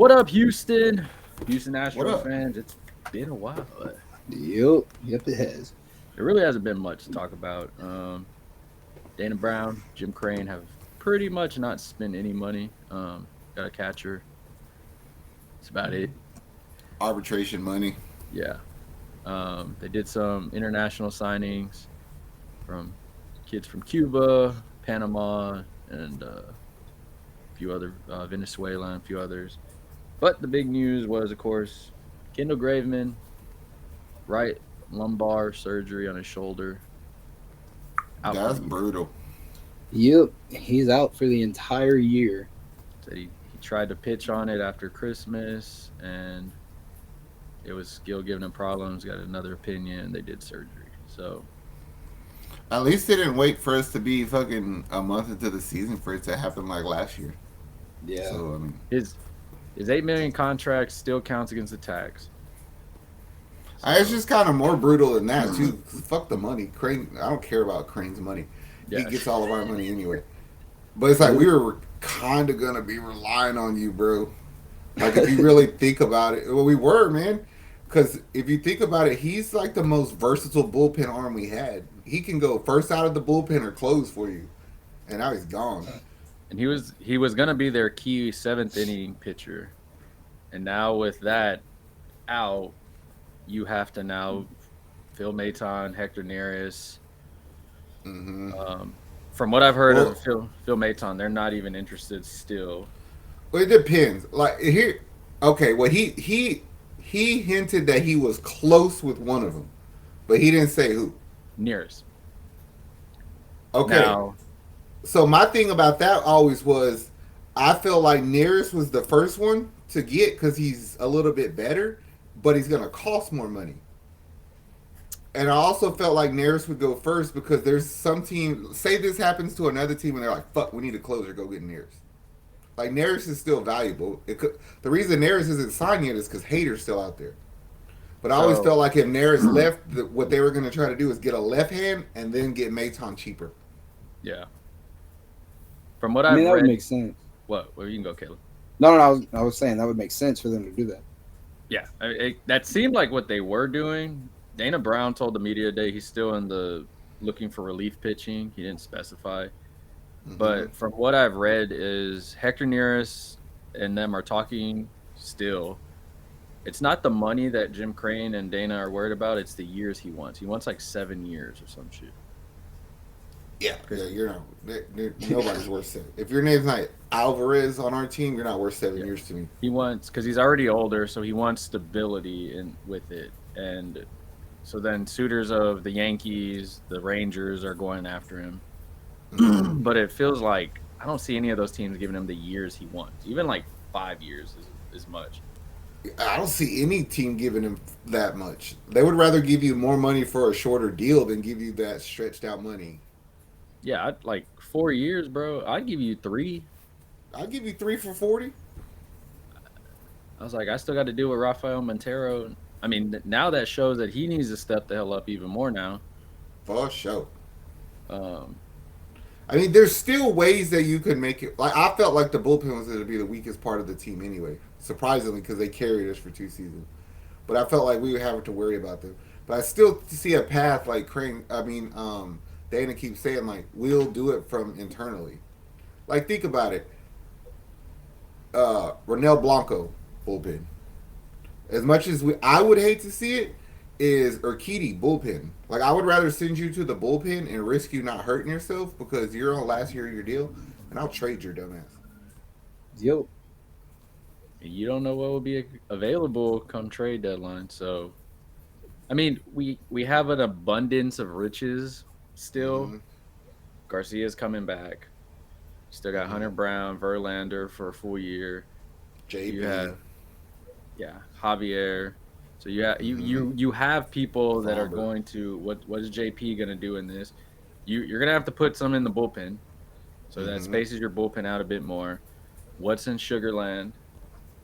What up, Houston? Houston What Astros up? fans. It's been a while. Yep, it has. There really hasn't been much to talk about. Dana Brown, Jim Crane have pretty much not spent any money. Got a catcher. That's about it. Arbitration money. Yeah. They did some international signings from kids from Cuba, Panama, and a few other Venezuela and a few others. But the big news was, of course, Kendall Graveman, right lumbar surgery on his shoulder. Out for That's the year. brutal. Yep, he's out for the entire year. Said he tried to pitch on it after Christmas, and it was still giving him problems. Got another opinion. They did surgery. So At least they didn't wait for us to be fucking a month into the season for it to happen like last year. Yeah. So I mean, his $8 million contract still counts against the tax. it's just kind of more brutal than that too. 'Cause fuck the money, Crane. I don't care about Crane's money. He Yeah. gets all of our money anyway. But it's like we were kind of gonna be relying on you, bro. Like if you really think about it, well, we were, man. Because if you think about it, he's like the most versatile bullpen arm we had. He can go first out of the bullpen or close for you, and now he's gone. And he was gonna be their key seventh inning pitcher, and now with that out, you have to now Phil Maton, Hector Neris. Mm-hmm. From what I've heard Well, of Phil Maton, they're not even interested still. Well, it depends. Like here, okay. Well, he hinted that he was close with one of them, but he didn't say who. Neris. Okay. Now, So my thing about that always was, I felt like Neris was the first one to get because he's a little bit better, but he's gonna cost more money. And I also felt like Neris would go first because there's some team. Say this happens to another team and they're like, "Fuck, we need a closer. Go get Neris." Like Neris is still valuable. The reason Neris isn't signed yet is because Hader's still out there. But I always So- felt like if Neris left, what they were going to try to do is get a left hand and then get Maton cheaper. yeah. From what I I've mean, that read, would make sense. what? Well, you can go, Caleb. No, I was saying that would make sense for them to do that. Yeah, that seemed like what they were doing. Dana Brown told the media today he's still in the looking for relief pitching. He didn't specify. But from what I've read is Hector Neris and them are talking still. It's not the money that Jim Crane and Dana are worried about. It's the years he wants. He wants like 7 years or some shit. Yeah, you're not. Nobody's worth 7. If your name's not Alvarez on our team, you're not worth 7 years to me. He wants, because he's already older, so he wants stability with it. And so then suitors of the Yankees, the Rangers are going after him. But it feels like I don't see any of those teams giving him the years he wants. Even like 5 years is much. I don't see any team giving him that much. They would rather give you more money for a shorter deal than give you that stretched out money. Yeah, like 4 years, bro. I'd give you 3. I'll give you 3 for 40. I was like, I still got to deal with Rafael Montero. I mean, now that shows that he needs to step the hell up even more now. For sure. Um, I mean, there's still ways that you could make it. Like I felt like the bullpen was going to be the weakest part of the team anyway. Surprisingly, because they carried us for 2 seasons. But I felt like we would have to worry about them. But I still see a path like Crane. I mean, Dana keeps saying like we'll do it from internally. Like think about it. Ronel Blanco bullpen. As much as I would hate to see it, is Urquidy bullpen. Like I would rather send you to the bullpen and risk you not hurting yourself because you're on last year of your deal, and I'll trade your dumbass. Yo, you don't know what will be available come trade deadline. So, I mean, we have an abundance of riches still. Mm-hmm. Garcia's coming back. Still got Hunter Brown, Verlander for a full year. JP. You have, Javier. So you have people that are going to what is JP going to do in this? You're going to have to put some in the bullpen, so that spaces your bullpen out a bit more. What's in Sugarland?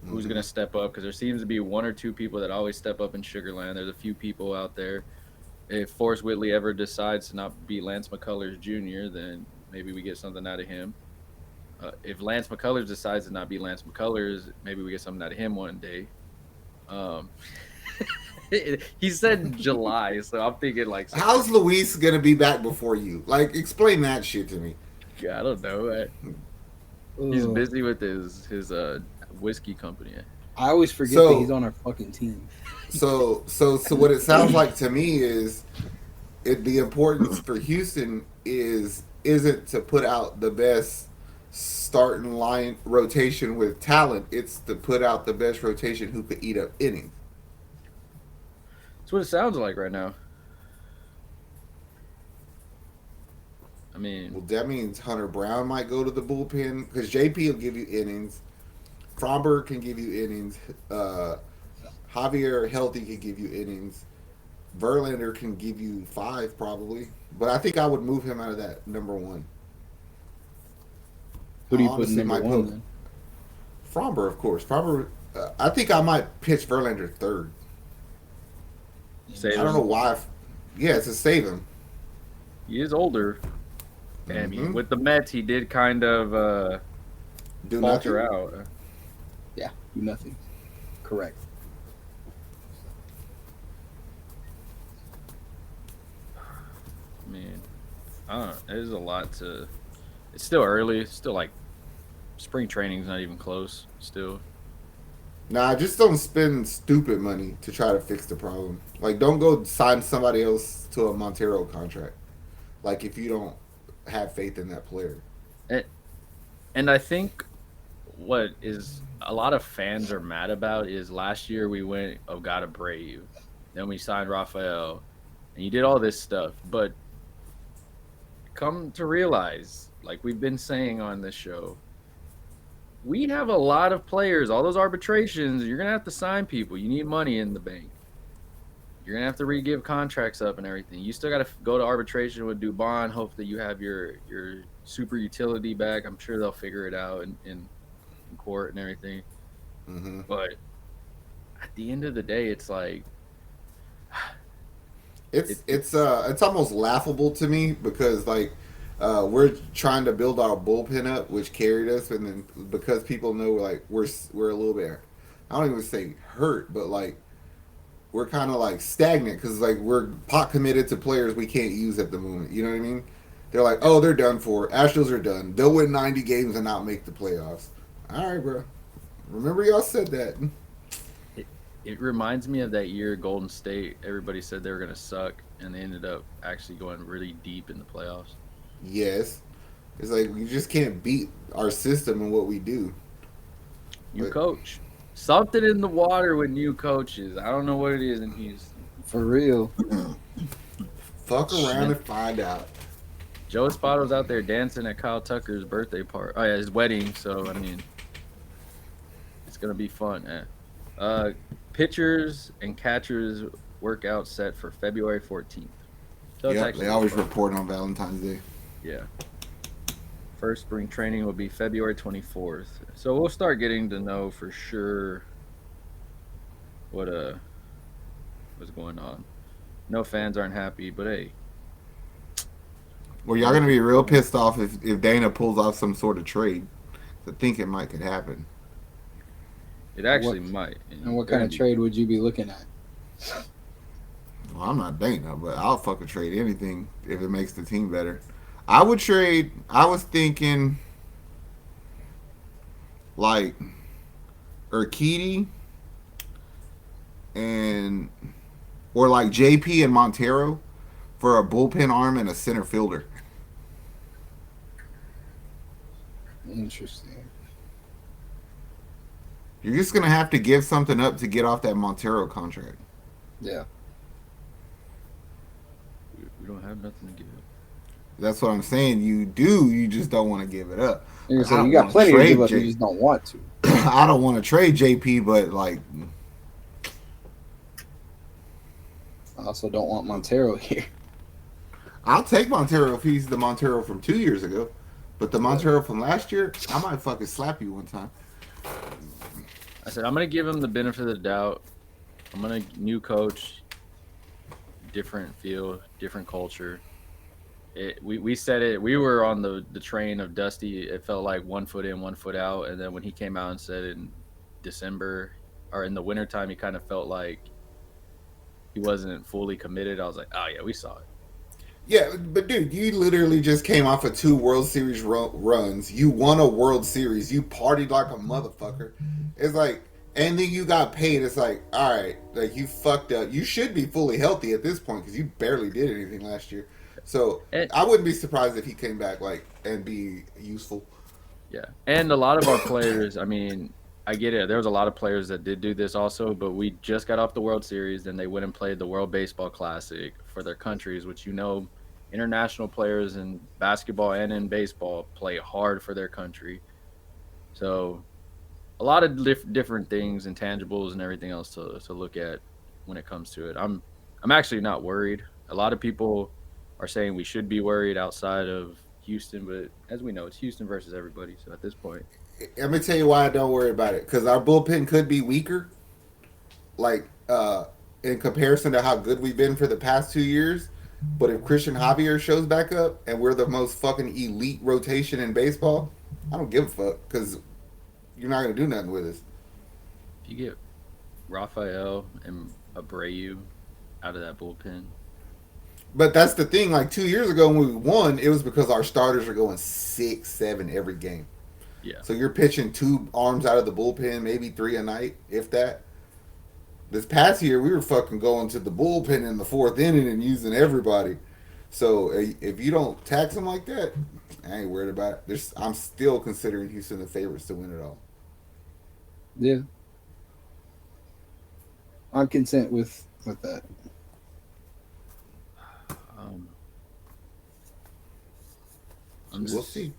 Who's going to step up? Because there seems to be 1 or 2 people that always step up in Sugarland. There's a few people out there. If Forrest Whitley ever decides to not be Lance McCullers Jr., then maybe we get something out of him. If Lance McCullers decides to not be Lance McCullers, maybe we get something out of him one day. Um, he said July, so I'm thinking like How's Luis gonna be back before you? Like, explain that shit to me. I don't know. He's busy with his whiskey company. I always forget that he's on our fucking team. So what it sounds like to me is the importance for Houston isn't to put out the best starting line rotation with talent. It's to put out the best rotation who could eat up innings. That's what it sounds like right now. I mean, well, that means Hunter Brown might go to the bullpen because JP will give you innings. Fromberg can give you innings. Javier Healthy can give you innings. Verlander can give you 5 probably, but I think I would move him out of that number 1. Who do you put in number 1 then? Fromber, of course. Fromber. I think I might pitch Verlander 3rd. I don't know why. Yeah, it's to save him. He is older. I mean, with the Mets, he did kind of falter out. Yeah, do nothing. Correct. I mean, I don't know. There's a lot to. It's still early. It's still like spring training's not even close. Still. Nah, just don't spend stupid money to try to fix the problem. Like, don't go sign somebody else to a Montero contract. Like, if you don't have faith in that player. And I think what is a lot of fans are mad about is last year we got Abreu, then we signed Rafael, and you did all this stuff. But come to realize, like we've been saying on this show, we have a lot of players. All those arbitrations, you're gonna have to sign people. You need money in the bank. You're gonna have to re-give contracts up and everything. You still gotta go to arbitration with Dubon. Hope that you have your super utility back. I'm sure they'll figure it out in court and everything. Mm-hmm. But at the end of the day, it's like it's almost laughable to me because like we're trying to build our bullpen up, which carried us, and then because people know like we're a little bit, I don't even say hurt, but like we're kind of like stagnant because like we're pot committed to players we can't use at the moment. You know what I mean? They're like, oh, they're done for. Astros are done. They'll win 90 games and not make the playoffs. All right, bro. Remember y'all said that. It reminds me of that year Golden State. Everybody said they were going to suck, and they ended up actually going really deep in the playoffs. Yes. It's like we just can't beat our system and what we do. New coach. Something in the water with new coaches. I don't know what it is in Houston. For real. Fuck around and find out. Joe Espato's out there dancing at Kyle Tucker's birthday party. Oh, yeah, his wedding. So, I mean, it's going to be fun. Pitchers and catchers workout set for February 14th. So yeah, they always report on Valentine's Day. Yeah. First spring training will be February 24th. So we'll start getting to know for sure what's going on. No fans aren't happy, but hey. Well, y'all gonna be real pissed off if Dana pulls off some sort of trade. I think it might could happen. It actually might. And what kind of trade would you be looking at? Well, I'm not Dana, but I'll fucking trade anything if it makes the team better. I would trade. I was thinking like Urquidy or like JP and Montero for a bullpen arm and a center fielder. Interesting. You're just gonna have to give something up to get off that Montero contract. Yeah. We don't have nothing to give up. That's what I'm saying. You do. You just don't want to give it up. You got plenty to give up. You just don't want to. I don't want to trade JP, but like, I also don't want Montero here. I'll take Montero if he's the Montero from 2 years ago, but the Montero from last year, I might fucking slap you one time. I said I'm gonna give him the benefit of the doubt. I'm gonna new coach, different feel, different culture. We said it. We were on the train of Dusty. It felt like 1 foot in, 1 foot out. And then when he came out and said it in December or in the wintertime, he kind of felt like he wasn't fully committed. I was like, oh yeah, we saw it. Yeah, but dude, you literally just came off of 2 World Series runs. You won a World Series. You partied like a motherfucker. It's like, and then you got paid. It's like, all right, like you fucked up. You should be fully healthy at this point because you barely did anything last year. So I wouldn't be surprised if he came back like and be useful. Yeah, and a lot of our players. I mean, I get it. There was a lot of players that did do this also, but we just got off the World Series, then they went and played the World Baseball Classic for their countries, which international players in basketball and in baseball play hard for their country. So a lot of different things, intangibles, and everything else to look at when it comes to it. I'm actually not worried. A lot of people are saying we should be worried outside of Houston, but as we know, it's Houston versus everybody. So at this point, Let me tell you why I don't worry about it. Because our bullpen could be weaker, like in comparison to how good we've been for the past 2 years. But if Christian Javier shows back up and we're the most fucking elite rotation in baseball, I don't give a fuck because you're not going to do nothing with us. if you get Rafael and Abreu out of that bullpen, But that's the thing. Like 2 years ago when we won, it was because our starters are going 6, 7 every game. yeah. So you're pitching 2 arms out of the bullpen, maybe 3 a night, if that. This past year, we were fucking going to the bullpen in the 4th inning and using everybody. So if you don't tax them like that, I ain't worried about it. I'm still considering Houston the favorites to win it all. Yeah. I'm content with that. We'll see.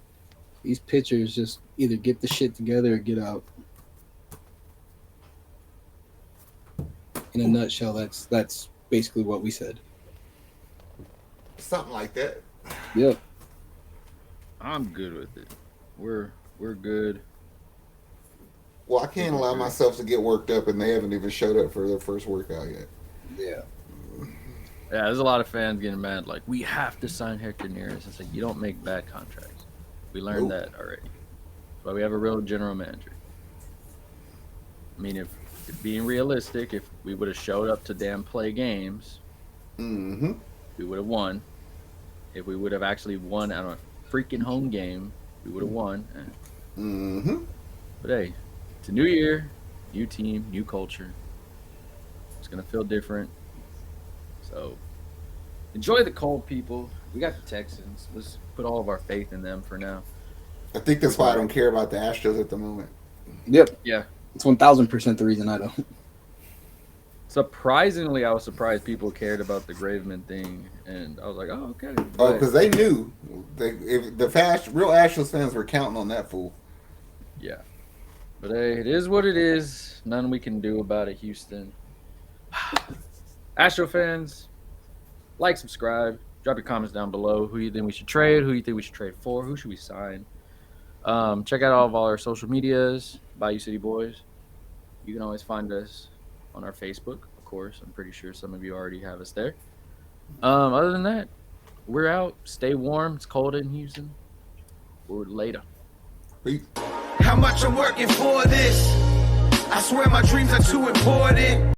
These pitchers just either get the shit together or get out. In a nutshell, that's basically what we said. Something like that. Yep. I'm good with it. We're good. Well, I can't allow myself to get worked up, and they haven't even showed up for their first workout yet. Yeah. Yeah, there's a lot of fans getting mad. Like, we have to sign Hector Neris. It's like, you don't make bad contracts. We learned that already. That's why we have a real general manager. I mean, if being realistic, if we would have showed up to damn play games, Mm-hmm. we would have won. If we would have actually won on a freaking home game, we would have won. Mm-hmm. But hey, it's a new year, new team, new culture. It's going to feel different. So enjoy the cold, people. We got the Texans. Let's put all of our faith in them for now. I think that's why I don't care about the Astros at the moment. Yep. Yeah. It's 1,000% the reason I don't. Surprisingly, I was surprised people cared about the Graveman thing, and I was like, "Oh, okay." Oh, because they knew. If the real Astros fans were counting on that fool. Yeah. But hey, it is what it is. Nothing we can do about it, Houston. Astro fans, like, subscribe, drop your comments down below. Who you think we should trade? Who you think we should trade for? Who should we sign? Check out all of our social medias, Bayou City Boys. You can always find us on our Facebook, of course. I'm pretty sure some of you already have us there. Other than that, we're out. Stay warm. It's cold in Houston. We're later. Peace. How much I'm working for this? I swear my dreams are too important.